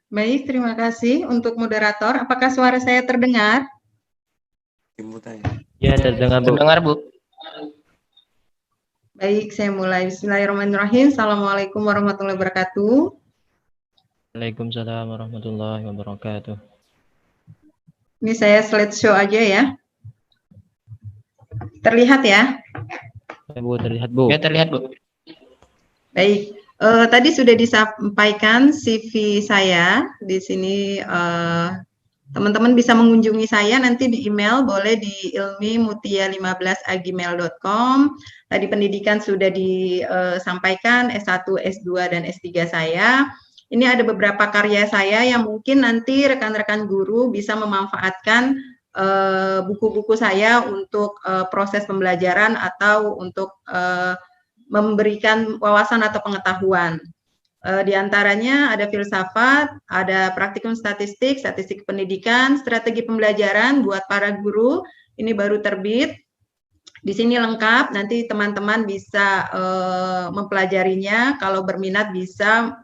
Baik, terima kasih untuk moderator. Apakah suara saya terdengar? Ya, terdengar, Bu. Terdengar, Bu. Baik, saya mulai. Bismillahirrahmanirrahim. Assalamualaikum warahmatullahi wabarakatuh. Waalaikumsalam warahmatullahi wabarakatuh. Ini saya slideshow aja ya. Terlihat ya? Ya, Bu, terlihat, Bu. Ya, terlihat, Bu. Baik, tadi sudah disampaikan CV saya. Di sini teman-teman bisa mengunjungi saya nanti di email, boleh di ilmimutia15@gmail.com. Tadi pendidikan sudah disampaikan, S1, S2, dan S3 saya. Ini ada beberapa karya saya yang mungkin nanti rekan-rekan guru bisa memanfaatkan buku-buku saya untuk proses pembelajaran atau untuk memberikan wawasan atau pengetahuan. Di antaranya ada filsafat, ada praktikum statistik, statistik pendidikan, strategi pembelajaran buat para guru, ini baru terbit. Di sini lengkap, nanti teman-teman bisa mempelajarinya, kalau berminat bisa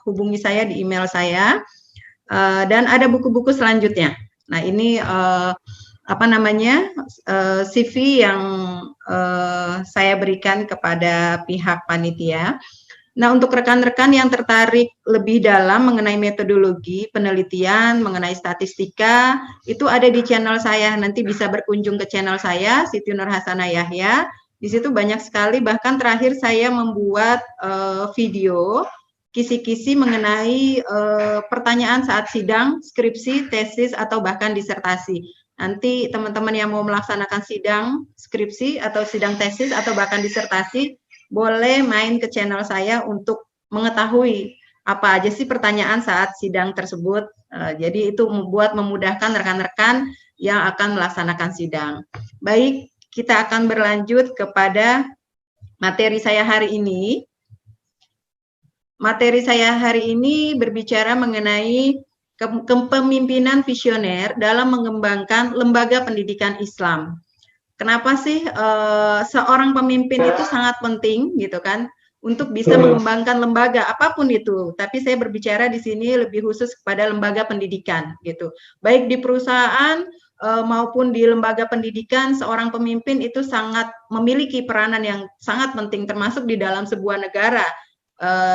hubungi saya di email saya. Dan ada buku-buku selanjutnya. Nah, ini CV yang saya berikan kepada pihak panitia. Nah, untuk rekan-rekan yang tertarik lebih dalam mengenai metodologi penelitian, mengenai statistika, itu ada di channel saya. Nanti bisa berkunjung ke channel saya, Siti Nur Hasanah Yahya. Di situ banyak sekali, bahkan terakhir saya membuat video kisi-kisi mengenai pertanyaan saat sidang, skripsi, tesis, atau bahkan disertasi. Nanti teman-teman yang mau melaksanakan sidang skripsi atau sidang tesis atau bahkan disertasi, boleh main ke channel saya untuk mengetahui apa aja sih pertanyaan saat sidang tersebut. Jadi itu memudahkan rekan-rekan yang akan melaksanakan sidang. Baik, kita akan berlanjut kepada materi saya hari ini. Materi saya hari ini berbicara mengenai kepemimpinan visioner dalam mengembangkan lembaga pendidikan Islam. Kenapa sih seorang pemimpin itu sangat penting gitu kan untuk bisa mengembangkan lembaga apapun itu. Tapi saya berbicara di sini lebih khusus kepada lembaga pendidikan gitu. Baik di perusahaan maupun di lembaga pendidikan, seorang pemimpin itu sangat memiliki peranan yang sangat penting termasuk di dalam sebuah negara.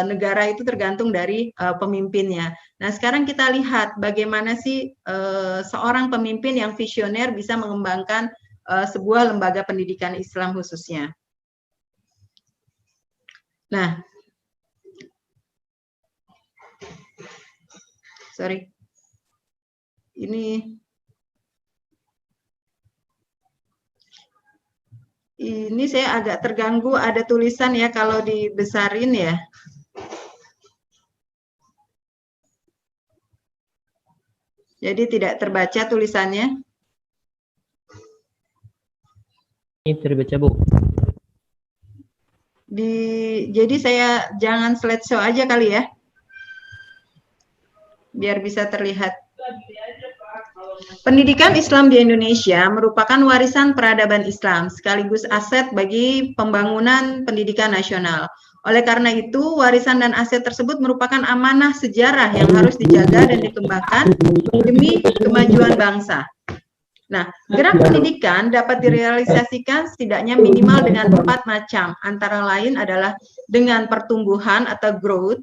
Negara itu tergantung dari pemimpinnya. Nah, sekarang kita lihat bagaimana sih seorang pemimpin yang visioner bisa mengembangkan sebuah lembaga pendidikan Islam khususnya. Nah, sorry, ini saya agak terganggu, ada tulisan ya kalau dibesarin ya. Jadi tidak terbaca tulisannya. Ini terbaca, Bu. Jadi saya jangan slideshow aja kali ya. Biar bisa terlihat. Pendidikan Islam di Indonesia merupakan warisan peradaban Islam sekaligus aset bagi pembangunan pendidikan nasional. Oleh karena itu, warisan dan aset tersebut merupakan amanah sejarah yang harus dijaga dan dikembangkan demi kemajuan bangsa. Nah, gerak pendidikan dapat direalisasikan setidaknya minimal dengan 4 macam, antara lain adalah dengan pertumbuhan atau growth,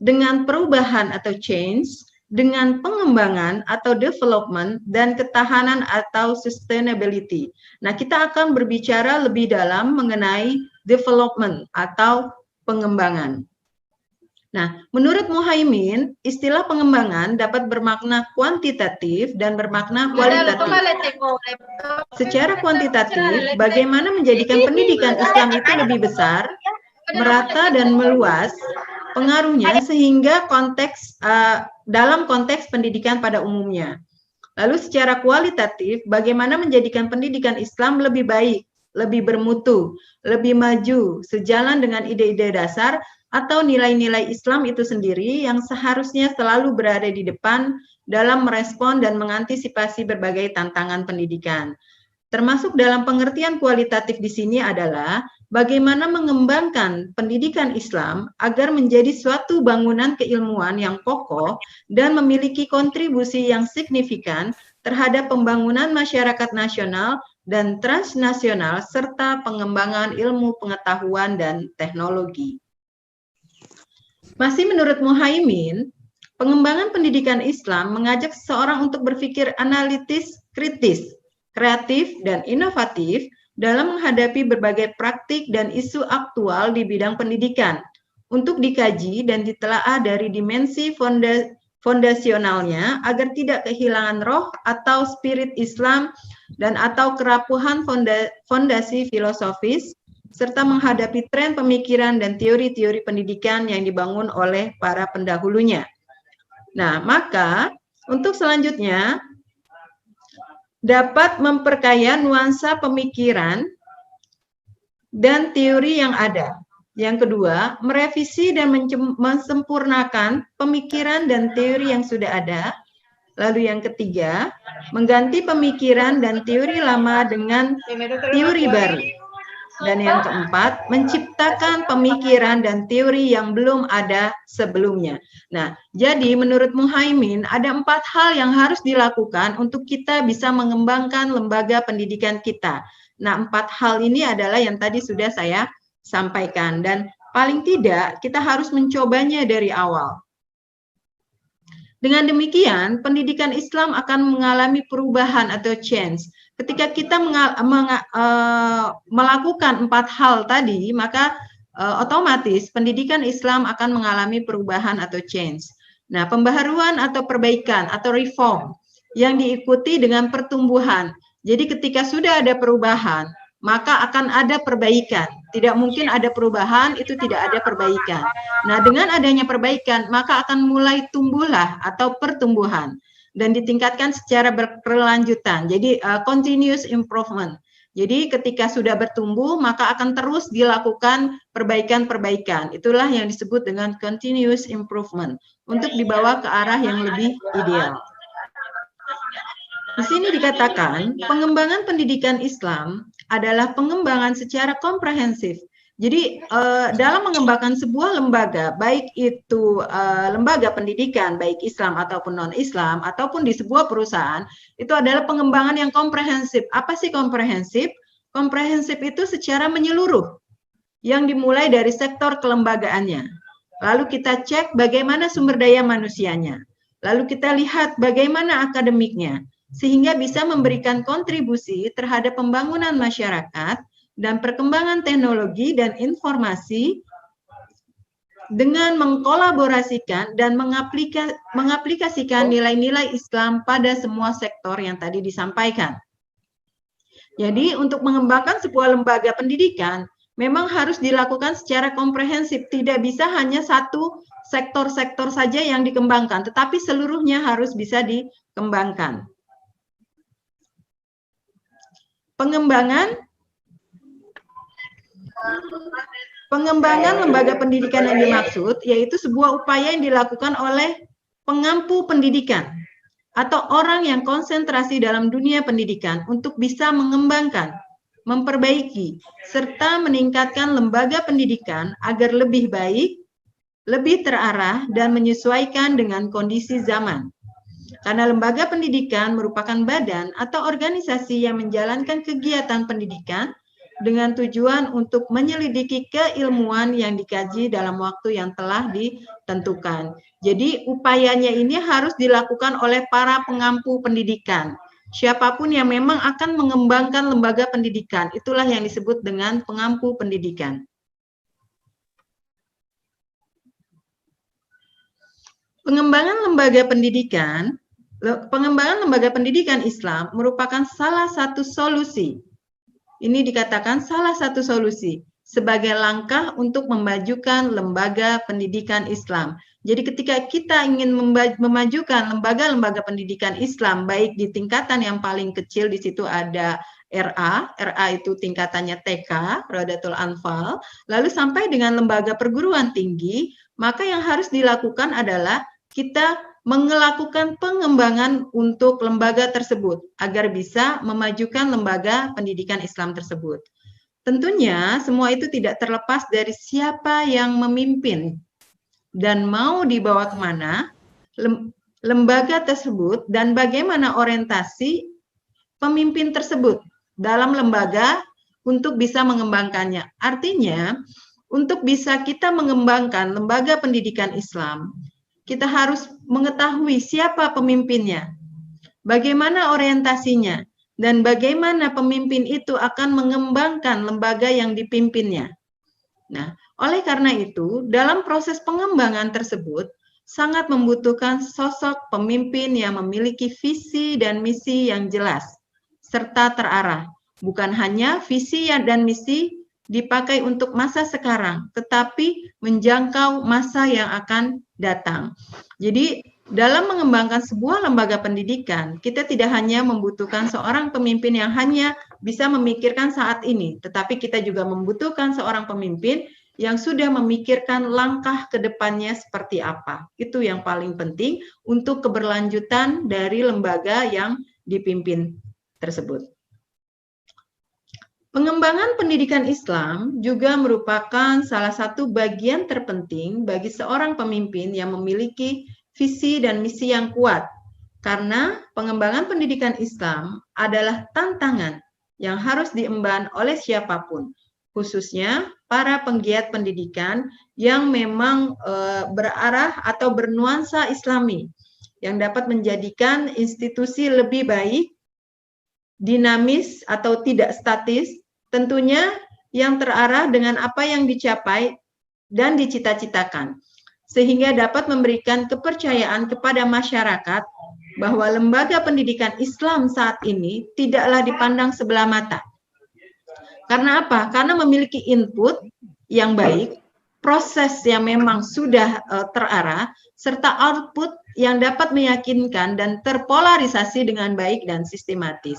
dengan perubahan atau change, dengan pengembangan atau development, dan ketahanan atau sustainability. Nah, kita akan berbicara lebih dalam mengenai development atau pengembangan. Nah, menurut Muhaimin, istilah pengembangan dapat bermakna kuantitatif dan bermakna kualitatif. Secara kuantitatif, bagaimana menjadikan pendidikan Islam itu lebih besar, merata dan meluas pengaruhnya sehingga dalam konteks pendidikan pada umumnya. Lalu secara kualitatif, bagaimana menjadikan pendidikan Islam lebih baik, lebih bermutu, lebih maju, sejalan dengan ide-ide dasar atau nilai-nilai Islam itu sendiri yang seharusnya selalu berada di depan dalam merespon dan mengantisipasi berbagai tantangan pendidikan. Termasuk dalam pengertian kualitatif di sini adalah bagaimana mengembangkan pendidikan Islam agar menjadi suatu bangunan keilmuan yang kokoh dan memiliki kontribusi yang signifikan terhadap pembangunan masyarakat nasional dan transnasional serta pengembangan ilmu pengetahuan dan teknologi. Masih menurut Muhaimin, pengembangan pendidikan Islam mengajak seseorang untuk berpikir analitis, kritis, kreatif, dan inovatif dalam menghadapi berbagai praktik dan isu aktual di bidang pendidikan untuk dikaji dan ditelaah dari dimensi fondasionalnya agar tidak kehilangan roh atau spirit Islam dan atau kerapuhan fondasi filosofis serta menghadapi tren pemikiran dan teori-teori pendidikan yang dibangun oleh para pendahulunya. Nah, maka untuk selanjutnya dapat memperkaya nuansa pemikiran dan teori yang ada. Yang kedua, merevisi dan mensempurnakan pemikiran dan teori yang sudah ada. Lalu yang ketiga, mengganti pemikiran dan teori lama dengan teori baru. Dan yang keempat, menciptakan pemikiran dan teori yang belum ada sebelumnya. Nah, jadi menurut Muhaimin ada 4 hal yang harus dilakukan untuk kita bisa mengembangkan lembaga pendidikan kita. Nah, 4 hal ini adalah yang tadi sudah saya sampaikan. Dan paling tidak kita harus mencobanya dari awal. Dengan demikian, pendidikan Islam akan mengalami perubahan atau change. Ketika kita melakukan 4 hal tadi, maka otomatis pendidikan Islam akan mengalami perubahan atau change. Nah, pembaharuan atau perbaikan atau reform yang diikuti dengan pertumbuhan. Jadi ketika sudah ada perubahan, maka akan ada perbaikan. Tidak mungkin ada perubahan, itu tidak ada perbaikan. Nah, dengan adanya perbaikan, maka akan mulai tumbuhlah atau pertumbuhan dan ditingkatkan secara berkelanjutan. Jadi continuous improvement. Jadi ketika sudah bertumbuh, maka akan terus dilakukan perbaikan-perbaikan. Itulah yang disebut dengan continuous improvement untuk dibawa ke arah yang lebih ideal. Di sini dikatakan pengembangan pendidikan Islam adalah pengembangan secara komprehensif. Jadi dalam mengembangkan sebuah lembaga, baik itu lembaga pendidikan, baik Islam ataupun non-Islam, ataupun di sebuah perusahaan, itu adalah pengembangan yang komprehensif. Apa sih komprehensif? Komprehensif itu secara menyeluruh, yang dimulai dari sektor kelembagaannya. Lalu kita cek bagaimana sumber daya manusianya. Lalu kita lihat bagaimana akademiknya, sehingga bisa memberikan kontribusi terhadap pembangunan masyarakat dan perkembangan teknologi dan informasi dengan mengkolaborasikan dan mengaplikasikan nilai-nilai Islam pada semua sektor yang tadi disampaikan. Jadi untuk mengembangkan sebuah lembaga pendidikan memang harus dilakukan secara komprehensif, tidak bisa hanya satu sektor-sektor saja yang dikembangkan, tetapi seluruhnya harus bisa dikembangkan. Pengembangan lembaga pendidikan yang dimaksud yaitu sebuah upaya yang dilakukan oleh pengampu pendidikan atau orang yang konsentrasi dalam dunia pendidikan untuk bisa mengembangkan, memperbaiki, serta meningkatkan lembaga pendidikan agar lebih baik, lebih terarah, dan menyesuaikan dengan kondisi zaman. Karena lembaga pendidikan merupakan badan atau organisasi yang menjalankan kegiatan pendidikan dengan tujuan untuk menyelidiki keilmuan yang dikaji dalam waktu yang telah ditentukan. Jadi upayanya ini harus dilakukan oleh para pengampu pendidikan. Siapapun yang memang akan mengembangkan lembaga pendidikan, itulah yang disebut dengan pengampu pendidikan. Pengembangan lembaga pendidikan Islam merupakan salah satu solusi. Ini dikatakan salah satu solusi sebagai langkah untuk memajukan lembaga pendidikan Islam. Jadi ketika kita ingin memajukan lembaga-lembaga pendidikan Islam, baik di tingkatan yang paling kecil, di situ ada RA itu tingkatannya TK, Radatul Anfal, lalu sampai dengan lembaga perguruan tinggi, maka yang harus dilakukan adalah kita melakukan pengembangan untuk lembaga tersebut agar bisa memajukan lembaga pendidikan Islam tersebut. Tentunya semua itu tidak terlepas dari siapa yang memimpin dan mau dibawa kemana lembaga tersebut dan bagaimana orientasi pemimpin tersebut dalam lembaga untuk bisa mengembangkannya. Artinya, untuk bisa kita mengembangkan lembaga pendidikan Islam, kita harus mengetahui siapa pemimpinnya, bagaimana orientasinya, dan bagaimana pemimpin itu akan mengembangkan lembaga yang dipimpinnya. Nah, oleh karena itu, dalam proses pengembangan tersebut, sangat membutuhkan sosok pemimpin yang memiliki visi dan misi yang jelas, serta terarah. Bukan hanya visi dan misi dipakai untuk masa sekarang, tetapi menjangkau masa yang akan datang. Jadi, dalam mengembangkan sebuah lembaga pendidikan, kita tidak hanya membutuhkan seorang pemimpin yang hanya bisa memikirkan saat ini, tetapi kita juga membutuhkan seorang pemimpin yang sudah memikirkan langkah ke depannya seperti apa. Itu yang paling penting untuk keberlanjutan dari lembaga yang dipimpin tersebut. Pengembangan pendidikan Islam juga merupakan salah satu bagian terpenting bagi seorang pemimpin yang memiliki visi dan misi yang kuat, karena pengembangan pendidikan Islam adalah tantangan yang harus diemban oleh siapapun, khususnya para penggiat pendidikan yang memang berarah atau bernuansa Islami, yang dapat menjadikan institusi lebih baik, dinamis atau tidak statis, tentunya yang terarah dengan apa yang dicapai dan dicita-citakan, sehingga dapat memberikan kepercayaan kepada masyarakat bahwa lembaga pendidikan Islam saat ini tidaklah dipandang sebelah mata. Karena apa? Karena memiliki input yang baik, proses yang memang sudah terarah, serta output yang dapat meyakinkan dan terpolarisasi dengan baik dan sistematis.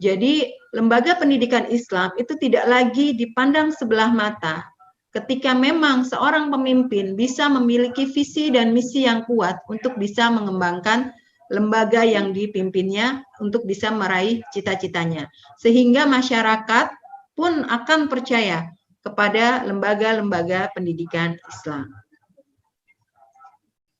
Jadi, lembaga pendidikan Islam itu tidak lagi dipandang sebelah mata. Ketika memang seorang pemimpin bisa memiliki visi dan misi yang kuat untuk bisa mengembangkan lembaga yang dipimpinnya untuk bisa meraih cita-citanya. Sehingga masyarakat pun akan percaya kepada lembaga-lembaga pendidikan Islam.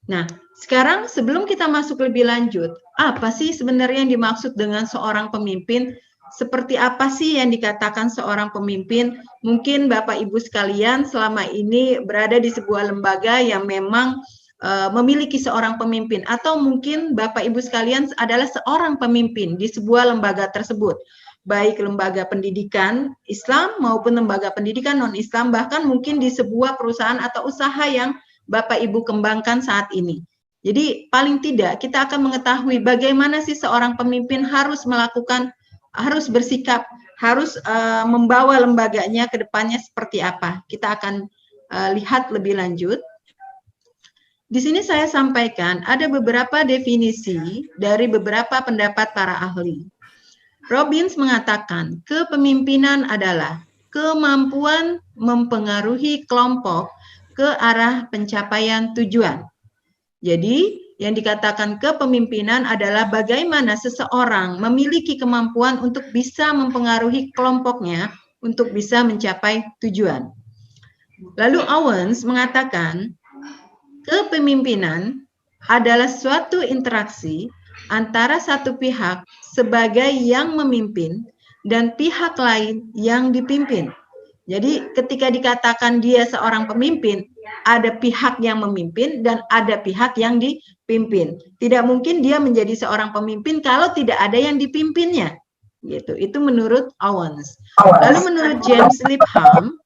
Nah, sekarang sebelum kita masuk lebih lanjut, apa sih sebenarnya yang dimaksud dengan seorang pemimpin? Seperti apa sih yang dikatakan seorang pemimpin? Mungkin Bapak Ibu sekalian selama ini berada di sebuah lembaga yang memang memiliki seorang pemimpin, atau mungkin Bapak Ibu sekalian adalah seorang pemimpin di sebuah lembaga tersebut, baik lembaga pendidikan Islam maupun lembaga pendidikan non-Islam, bahkan mungkin di sebuah perusahaan atau usaha yang Bapak Ibu kembangkan saat ini. Jadi paling tidak kita akan mengetahui bagaimana sih seorang pemimpin harus melakukan, harus bersikap, harus membawa lembaganya ke depannya seperti apa. Kita akan lihat lebih lanjut. Di sini saya sampaikan ada beberapa definisi dari beberapa pendapat para ahli. Robbins mengatakan kepemimpinan adalah kemampuan mempengaruhi kelompok ke arah pencapaian tujuan. Jadi, yang dikatakan kepemimpinan adalah bagaimana seseorang memiliki kemampuan untuk bisa mempengaruhi kelompoknya untuk bisa mencapai tujuan. Lalu Owens mengatakan kepemimpinan adalah suatu interaksi antara satu pihak sebagai yang memimpin dan pihak lain yang dipimpin. Jadi ketika dikatakan dia seorang pemimpin, ada pihak yang memimpin dan ada pihak yang dipimpin. Tidak mungkin dia menjadi seorang pemimpin kalau tidak ada yang dipimpinnya. Gitu. Itu menurut Owens. Lalu menurut James Lipham,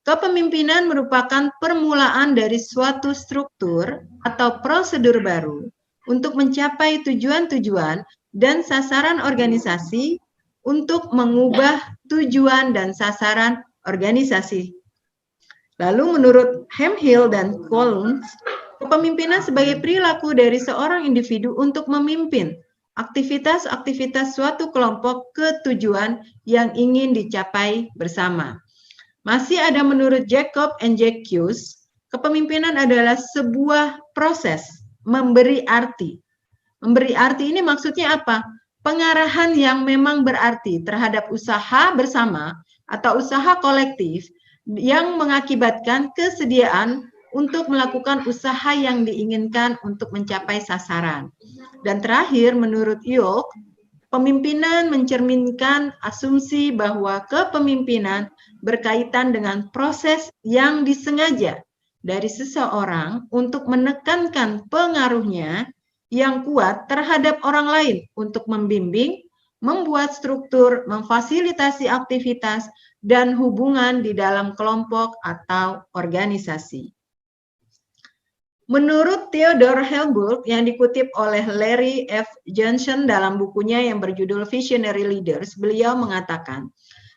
kepemimpinan merupakan permulaan dari suatu struktur atau prosedur baru untuk mencapai tujuan-tujuan dan sasaran organisasi untuk mengubah tujuan dan sasaran organisasi. Lalu menurut Hemphill dan Collins, kepemimpinan sebagai perilaku dari seorang individu untuk memimpin aktivitas-aktivitas suatu kelompok ke tujuan yang ingin dicapai bersama. Masih ada menurut Jacob and Jacques, kepemimpinan adalah sebuah proses memberi arti. Memberi arti ini maksudnya apa? Pengarahan yang memang berarti terhadap usaha bersama atau usaha kolektif yang mengakibatkan kesediaan untuk melakukan usaha yang diinginkan untuk mencapai sasaran. Dan terakhir, menurut York, pemimpinan mencerminkan asumsi bahwa kepemimpinan berkaitan dengan proses yang disengaja dari seseorang untuk menekankan pengaruhnya yang kuat terhadap orang lain untuk membimbing, membuat struktur, memfasilitasi aktivitas, dan hubungan di dalam kelompok atau organisasi. Menurut Theodore Helburg yang dikutip oleh Larry F. Johnson dalam bukunya yang berjudul Visionary Leaders, beliau mengatakan,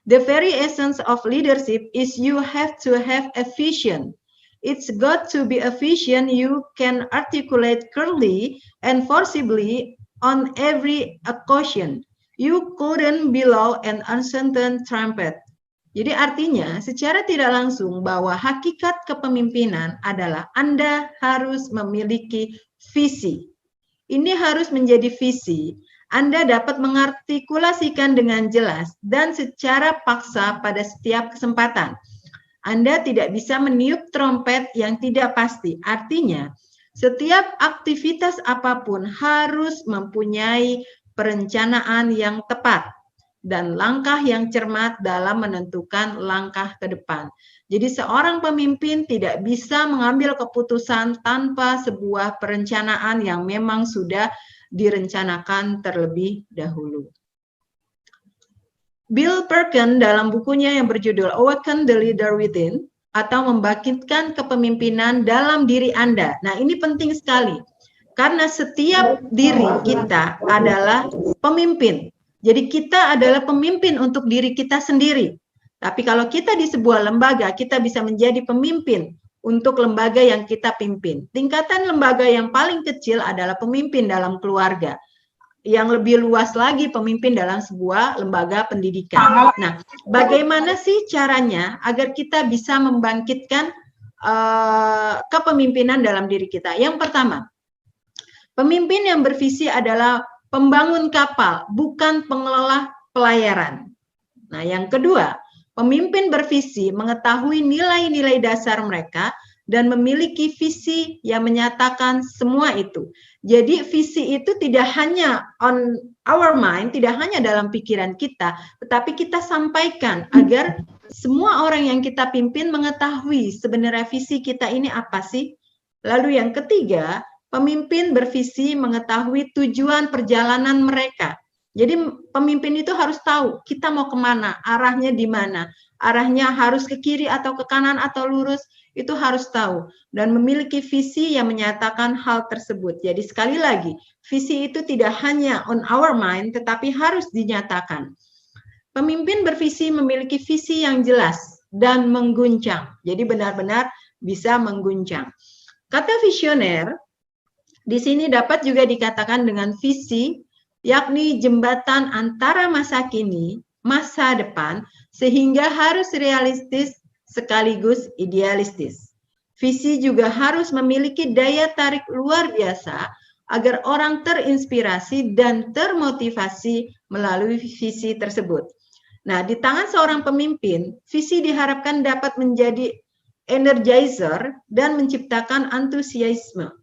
"The very essence of leadership is you have to have a vision. It's got to be a vision you can articulate clearly and forcibly on every occasion. You couldn't blow an uncertain trumpet." Jadi artinya secara tidak langsung bahwa hakikat kepemimpinan adalah Anda harus memiliki visi. Ini harus menjadi visi. Anda dapat mengartikulasikan dengan jelas dan secara paksa pada setiap kesempatan. Anda tidak bisa meniup trompet yang tidak pasti. Artinya, setiap aktivitas apapun harus mempunyai perencanaan yang tepat dan langkah yang cermat dalam menentukan langkah ke depan. Jadi seorang pemimpin tidak bisa mengambil keputusan tanpa sebuah perencanaan yang memang sudah direncanakan terlebih dahulu. Bill Perkins dalam bukunya yang berjudul Awaken the Leader Within atau membangkitkan kepemimpinan dalam diri Anda. Nah, ini penting sekali karena setiap diri kita adalah pemimpin. Jadi kita adalah pemimpin untuk diri kita sendiri. Tapi kalau kita di sebuah lembaga, kita bisa menjadi pemimpin untuk lembaga yang kita pimpin. Tingkatan lembaga yang paling kecil adalah pemimpin dalam keluarga. Yang lebih luas lagi pemimpin dalam sebuah lembaga pendidikan. Nah, bagaimana sih caranya agar kita bisa membangkitkan kepemimpinan dalam diri kita? Yang pertama, pemimpin yang bervisi adalah pembangun kapal, bukan pengelola pelayaran. Nah, yang kedua, pemimpin bervisi mengetahui nilai-nilai dasar mereka dan memiliki visi yang menyatakan semua itu. Jadi visi itu tidak hanya on our mind, tidak hanya dalam pikiran kita, tetapi kita sampaikan agar semua orang yang kita pimpin mengetahui sebenarnya visi kita ini apa sih. Lalu yang ketiga, pemimpin bervisi mengetahui tujuan perjalanan mereka. Jadi pemimpin itu harus tahu kita mau kemana, arahnya di mana, arahnya harus ke kiri atau ke kanan atau lurus, itu harus tahu. Dan memiliki visi yang menyatakan hal tersebut. Jadi sekali lagi, visi itu tidak hanya on our mind, tetapi harus dinyatakan. Pemimpin bervisi memiliki visi yang jelas dan mengguncang. Jadi benar-benar bisa mengguncang. Kata visioner, di sini dapat juga dikatakan dengan visi, yakni jembatan antara masa kini, masa depan, sehingga harus realistis sekaligus idealistis. Visi juga harus memiliki daya tarik luar biasa agar orang terinspirasi dan termotivasi melalui visi tersebut. Nah, di tangan seorang pemimpin, visi diharapkan dapat menjadi energizer dan menciptakan antusiasme.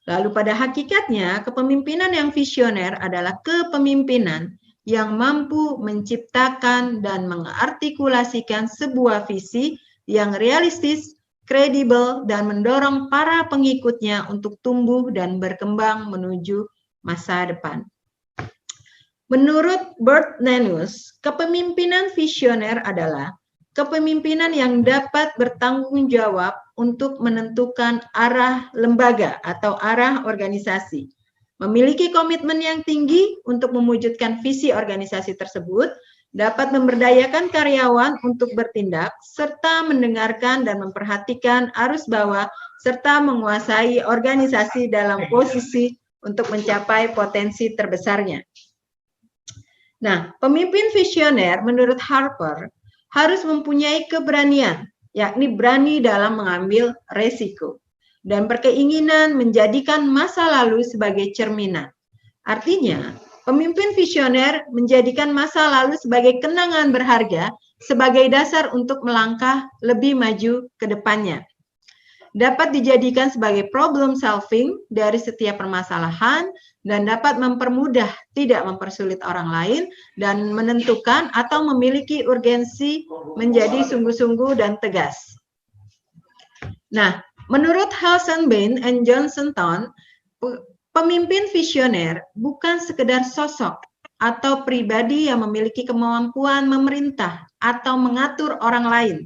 Lalu pada hakikatnya, kepemimpinan yang visioner adalah kepemimpinan yang mampu menciptakan dan mengartikulasikan sebuah visi yang realistis, kredibel, dan mendorong para pengikutnya untuk tumbuh dan berkembang menuju masa depan. Menurut Bert Nenus, kepemimpinan visioner adalah kepemimpinan yang dapat bertanggung jawab untuk menentukan arah lembaga atau arah organisasi, memiliki komitmen yang tinggi untuk mewujudkan visi organisasi tersebut, dapat memberdayakan karyawan untuk bertindak, serta mendengarkan dan memperhatikan arus bawah, serta menguasai organisasi dalam posisi untuk mencapai potensi terbesarnya. Nah, pemimpin visioner menurut Harper harus mempunyai keberanian, yakni berani dalam mengambil resiko. dan berkeinginan menjadikan masa lalu sebagai cerminan. Artinya, pemimpin visioner menjadikan masa lalu sebagai kenangan berharga, sebagai dasar untuk melangkah lebih maju ke depannya. Dapat dijadikan sebagai problem solving dari setiap permasalahan dan dapat mempermudah, tidak mempersulit orang lain, dan menentukan atau memiliki urgensi menjadi sungguh-sungguh dan tegas. Nah, menurut Halsenbein and Johnston, pemimpin visioner bukan sekedar sosok atau pribadi yang memiliki kemampuan memerintah atau mengatur orang lain.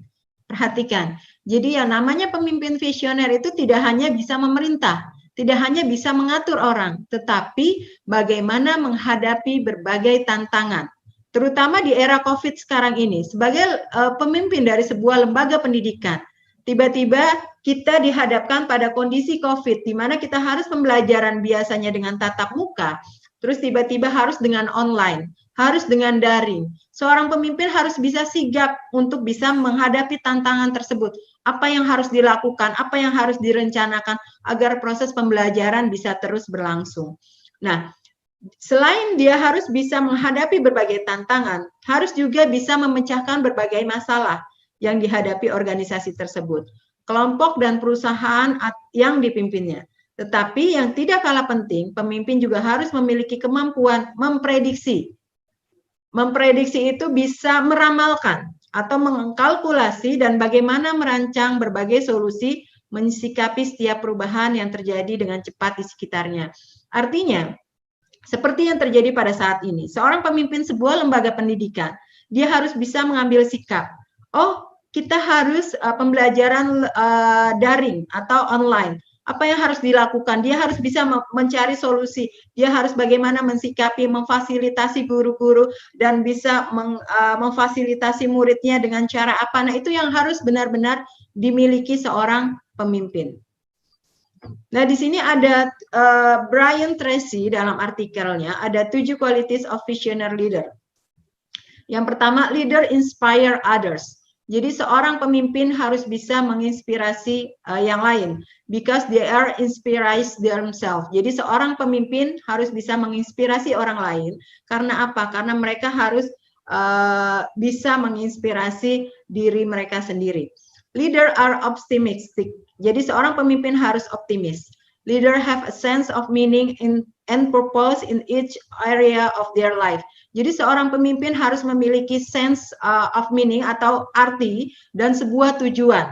Perhatikan, jadi yang namanya pemimpin visioner itu tidak hanya bisa memerintah, tidak hanya bisa mengatur orang, tetapi bagaimana menghadapi berbagai tantangan. Terutama di era COVID sekarang ini, sebagai pemimpin dari sebuah lembaga pendidikan, tiba-tiba kita dihadapkan pada kondisi COVID, di mana kita harus pembelajaran biasanya dengan tatap muka, terus tiba-tiba harus dengan online, harus dengan daring. Seorang pemimpin harus bisa sigap untuk bisa menghadapi tantangan tersebut. Apa yang harus dilakukan, apa yang harus direncanakan agar proses pembelajaran bisa terus berlangsung. Nah, selain dia harus bisa menghadapi berbagai tantangan, harus juga bisa memecahkan berbagai masalah yang dihadapi organisasi tersebut, kelompok dan perusahaan yang dipimpinnya. Tetapi yang tidak kalah penting, pemimpin juga harus memiliki kemampuan memprediksi. Memprediksi itu bisa meramalkan atau mengkalkulasi dan bagaimana merancang berbagai solusi mensikapi setiap perubahan yang terjadi dengan cepat di sekitarnya. Artinya, seperti yang terjadi pada saat ini, seorang pemimpin sebuah lembaga pendidikan, dia harus bisa mengambil sikap. Oh, kita harus pembelajaran daring atau online. Apa yang harus dilakukan? Dia harus bisa mencari solusi. Dia harus bagaimana mensikapi, memfasilitasi guru-guru dan bisa memfasilitasi muridnya dengan cara apa. Nah, itu yang harus benar-benar dimiliki seorang pemimpin. Nah, di sini ada Brian Tracy dalam artikelnya, ada 7 qualities of visionary leader. Yang pertama, leader inspire others. Jadi seorang pemimpin harus bisa menginspirasi yang lain, because they are inspires themselves. Jadi seorang pemimpin harus bisa menginspirasi orang lain. Karena apa? Karena mereka harus bisa menginspirasi diri mereka sendiri. Leader are optimistic. Jadi seorang pemimpin harus optimis. Leader have a sense of meaning and purpose in each area of their life. Jadi seorang pemimpin harus memiliki sense of meaning atau arti dan sebuah tujuan.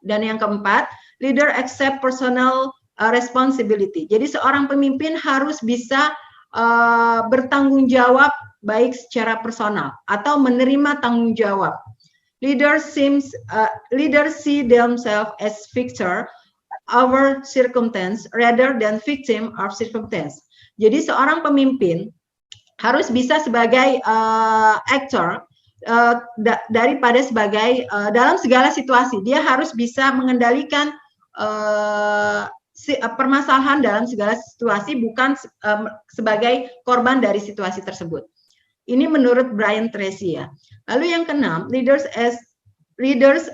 Dan yang keempat, leader accept personal responsibility. Jadi seorang pemimpin harus bisa bertanggung jawab baik secara personal atau menerima tanggung jawab. Leaders see themselves as victor over circumstance rather than victim of circumstance. Jadi seorang pemimpin harus bisa sebagai aktor daripada sebagai dalam segala situasi. Dia harus bisa mengendalikan permasalahan dalam segala situasi, bukan sebagai korban dari situasi tersebut. Ini menurut Brian Tracy ya. Lalu yang keenam, leaders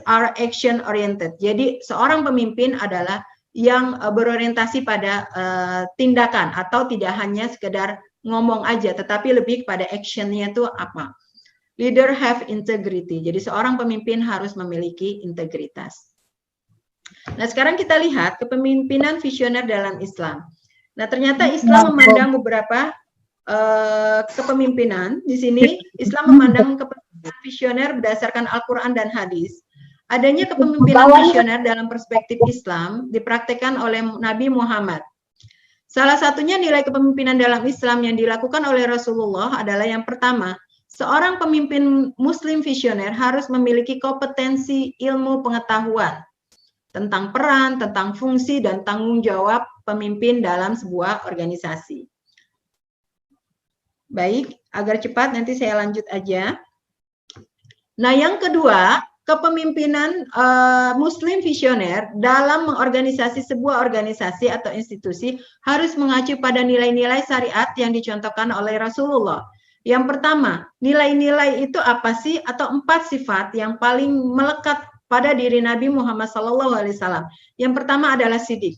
are action oriented. Jadi seorang pemimpin adalah yang berorientasi pada tindakan atau tidak hanya sekedar ngomong aja, tetapi lebih kepada actionnya itu apa. Leader have integrity. Jadi seorang pemimpin harus memiliki integritas. Nah, sekarang kita lihat kepemimpinan visioner dalam Islam. Nah, ternyata Islam memandang beberapa kepemimpinan. Di sini Islam memandang kepemimpinan visioner berdasarkan Al-Quran dan hadis. Adanya kepemimpinan visioner dalam perspektif Islam dipraktekkan oleh Nabi Muhammad. Salah satunya nilai kepemimpinan dalam Islam yang dilakukan oleh Rasulullah adalah yang pertama, seorang pemimpin muslim visioner harus memiliki kompetensi ilmu pengetahuan tentang peran, tentang fungsi, dan tanggung jawab pemimpin dalam sebuah organisasi. Baik, agar cepat nanti saya lanjut aja. Nah, yang kedua, kepemimpinan muslim visioner dalam mengorganisasi sebuah organisasi atau institusi harus mengacu pada nilai-nilai syariat yang dicontohkan oleh Rasulullah. Yang pertama, nilai-nilai itu apa sih? Atau 4 sifat yang paling melekat pada diri Nabi Muhammad SAW. Yang pertama adalah sidik.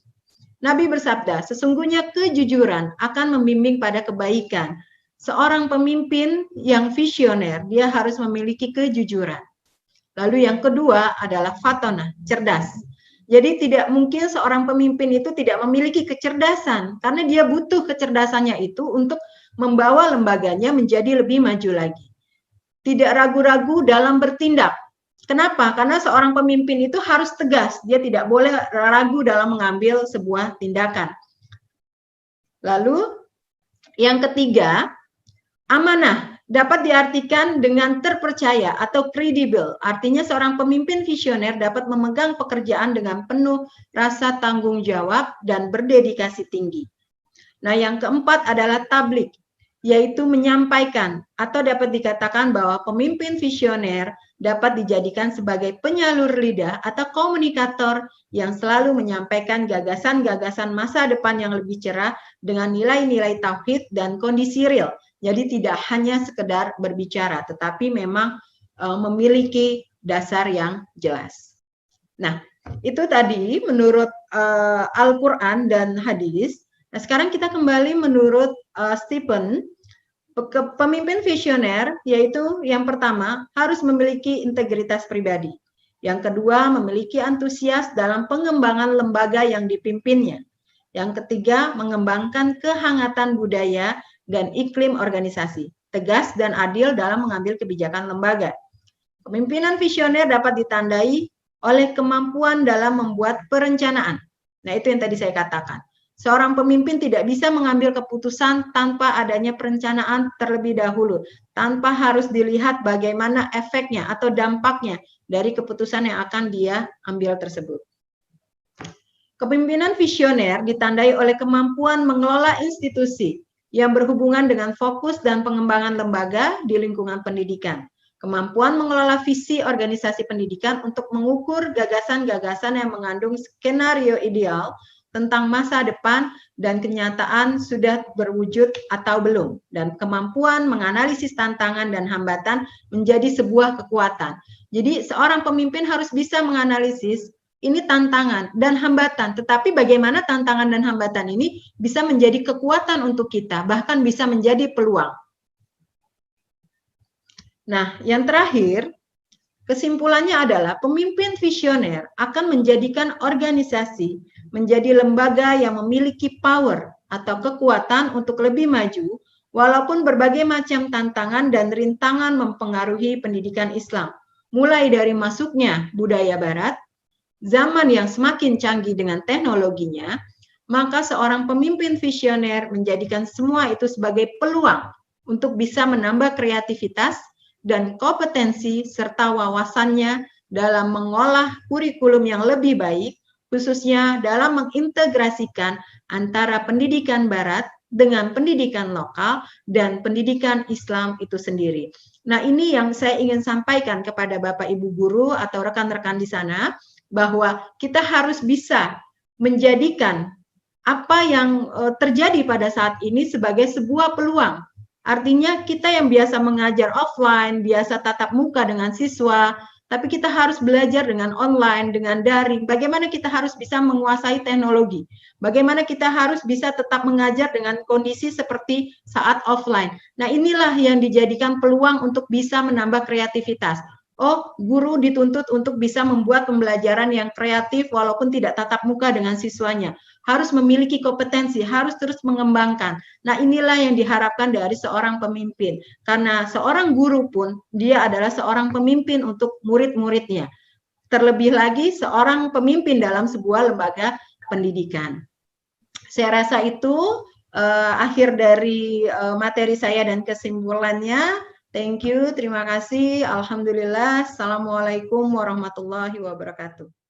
Nabi bersabda, sesungguhnya kejujuran akan membimbing pada kebaikan. Seorang pemimpin yang visioner, dia harus memiliki kejujuran. Lalu yang kedua adalah fatona, cerdas. Jadi tidak mungkin seorang pemimpin itu tidak memiliki kecerdasan, karena dia butuh kecerdasannya itu untuk membawa lembaganya menjadi lebih maju lagi. Tidak ragu-ragu dalam bertindak. Kenapa? Karena seorang pemimpin itu harus tegas, dia tidak boleh ragu dalam mengambil sebuah tindakan. Lalu yang ketiga, amanah dapat diartikan dengan terpercaya atau kredibel. Artinya seorang pemimpin visioner dapat memegang pekerjaan dengan penuh rasa tanggung jawab dan berdedikasi tinggi. Nah, yang keempat adalah tablik, yaitu menyampaikan, atau dapat dikatakan bahwa pemimpin visioner dapat dijadikan sebagai penyalur lidah atau komunikator yang selalu menyampaikan gagasan-gagasan masa depan yang lebih cerah dengan nilai-nilai tauhid dan kondisi real. Jadi tidak hanya sekedar berbicara, tetapi memang memiliki dasar yang jelas. Nah, itu tadi menurut Al-Quran dan hadis. Nah, sekarang kita kembali menurut Stephen, pemimpin visioner, yaitu yang pertama harus memiliki integritas pribadi. Yang kedua, memiliki antusias dalam pengembangan lembaga yang dipimpinnya. Yang ketiga, mengembangkan kehangatan budaya dan iklim organisasi, tegas dan adil dalam mengambil kebijakan lembaga. Kepemimpinan visioner dapat ditandai oleh kemampuan dalam membuat perencanaan. Nah, itu yang tadi saya katakan. Seorang pemimpin tidak bisa mengambil keputusan tanpa adanya perencanaan terlebih dahulu, tanpa harus dilihat bagaimana efeknya atau dampaknya dari keputusan yang akan dia ambil tersebut. Kepemimpinan visioner ditandai oleh kemampuan mengelola institusi yang berhubungan dengan fokus dan pengembangan lembaga di lingkungan pendidikan. Kemampuan mengelola visi organisasi pendidikan untuk mengukur gagasan-gagasan yang mengandung skenario ideal tentang masa depan dan kenyataan sudah berwujud atau belum. Dan kemampuan menganalisis tantangan dan hambatan menjadi sebuah kekuatan. Jadi seorang pemimpin harus bisa menganalisis ini tantangan dan hambatan, tetapi bagaimana tantangan dan hambatan ini bisa menjadi kekuatan untuk kita, bahkan bisa menjadi peluang. Nah, yang terakhir, kesimpulannya adalah pemimpin visioner akan menjadikan organisasi menjadi lembaga yang memiliki power atau kekuatan untuk lebih maju, walaupun berbagai macam tantangan dan rintangan mempengaruhi pendidikan Islam, mulai dari masuknya budaya Barat, zaman yang semakin canggih dengan teknologinya, maka seorang pemimpin visioner menjadikan semua itu sebagai peluang untuk bisa menambah kreativitas dan kompetensi serta wawasannya dalam mengolah kurikulum yang lebih baik, khususnya dalam mengintegrasikan antara pendidikan Barat dengan pendidikan lokal dan pendidikan Islam itu sendiri. Nah, ini yang saya ingin sampaikan kepada Bapak Ibu guru atau rekan-rekan di sana, bahwa kita harus bisa menjadikan apa yang terjadi pada saat ini sebagai sebuah peluang. Artinya kita yang biasa mengajar offline, biasa tatap muka dengan siswa, tapi kita harus belajar dengan online, dengan daring. Bagaimana kita harus bisa menguasai teknologi? Bagaimana kita harus bisa tetap mengajar dengan kondisi seperti saat offline? Nah, inilah yang dijadikan peluang untuk bisa menambah kreativitas. Oh, guru dituntut untuk bisa membuat pembelajaran yang kreatif walaupun tidak tatap muka dengan siswanya. Harus memiliki kompetensi, harus terus mengembangkan. Nah, inilah yang diharapkan dari seorang pemimpin. Karena seorang guru pun, dia adalah seorang pemimpin untuk murid-muridnya. Terlebih lagi, seorang pemimpin dalam sebuah lembaga pendidikan. Saya rasa itu akhir dari materi saya dan kesimpulannya. Thank you, terima kasih. Alhamdulillah. Assalamualaikum warahmatullahi wabarakatuh.